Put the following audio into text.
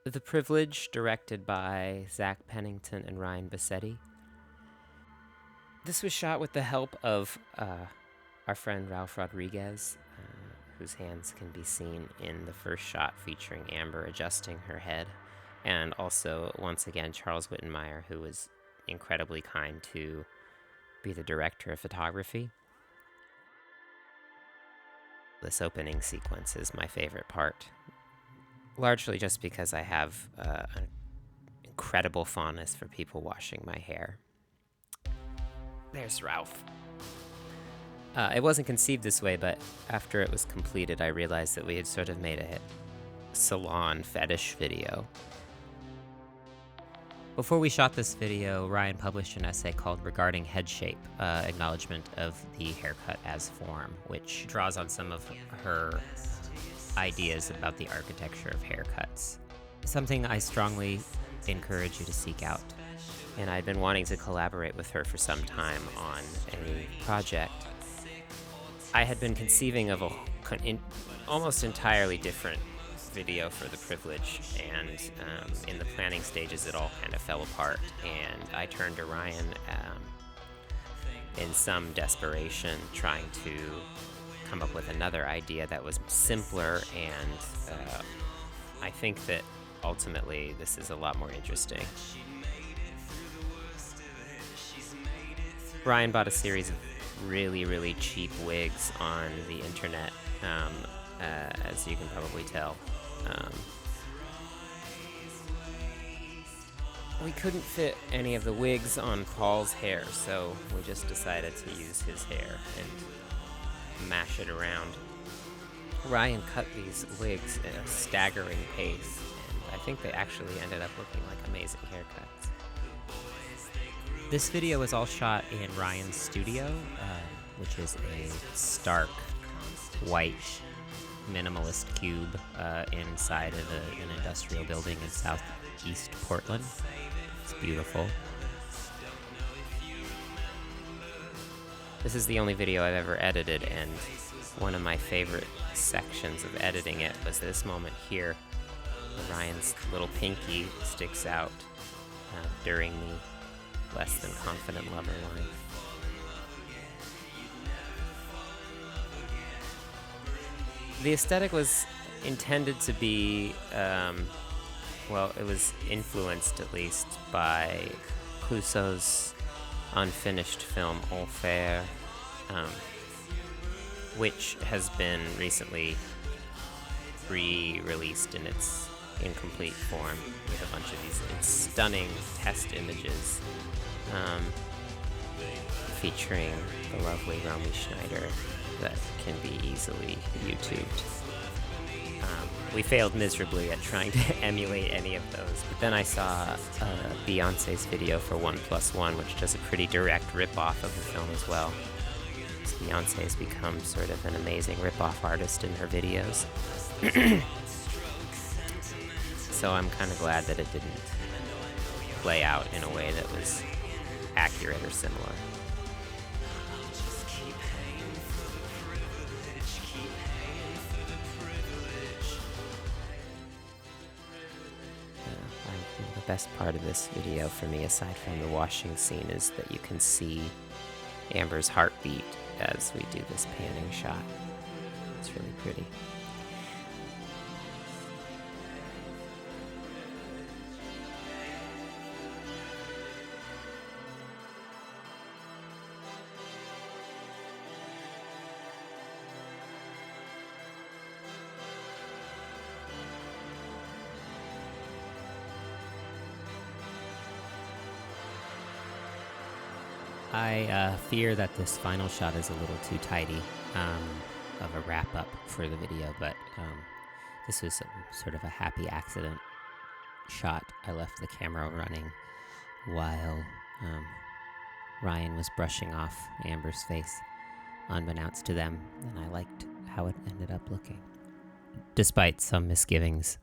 The Privilege, directed by Zach Pennington and Ryan Bassetti. This was shot with the help of our friend Ralph Rodriguez, whose hands can be seen in the first shot featuring Amber adjusting her head, and also, once again, Charles Wittenmeyer, who was incredibly kind to be the director of photography. This opening sequence is my favorite part, largely just because I have an incredible fondness for people washing my hair. There's Ralph. It wasn't conceived this way, but after it was completed, I realized that we had sort of made a salon fetish video. Before we shot this video, Ryan published an essay called Regarding Head Shape, Acknowledgement of the Haircut as Form, which draws on some of her ideas about the architecture of haircuts. Something I strongly encourage you to seek out. And I'd been wanting to collaborate with her for some time on a project. I had been conceiving of an almost entirely different video for The Privilege, and in the planning stages it all kind of fell apart, and I turned to Ryan in some desperation, trying to come up with another idea that was simpler, and I think that ultimately this is a lot more interesting. Ryan bought a series of really, really cheap wigs on the internet, as you can probably tell. We couldn't fit any of the wigs on Paul's hair, so we just decided to use his hair and mash it around. Ryan cut these wigs at a staggering pace, and I think they actually ended up looking like amazing haircuts. This video was all shot in Ryan's studio, which is a stark, white, minimalist cube inside of an industrial building in southeast Portland. It's beautiful. This is the only video I've ever edited, and one of my favorite sections of editing it was this moment here, where Ryan's little pinky sticks out during the less than confident lover line. The aesthetic was intended to be, it was influenced at least by Clouseau's unfinished film Enfer, which has been recently re-released in its incomplete form with a bunch of these stunning test images featuring the lovely Romy Schneider that can be easily YouTubed. We failed miserably at trying to emulate any of those, but then I saw Beyonce's video for 1+1, which does a pretty direct rip-off of the film as well. So Beyonce has become sort of an amazing rip-off artist in her videos. So I'm kind of glad that it didn't play out in a way that was accurate or similar. The best part of this video for me, aside from the washing scene, is that you can see Amber's heartbeat as we do this panning shot. It's really pretty. I fear that this final shot is a little too tidy of a wrap-up for the video, but this was sort of a happy accident shot. I left the camera running while Ryan was brushing off Amber's face, unbeknownst to them, and I liked how it ended up looking, despite some misgivings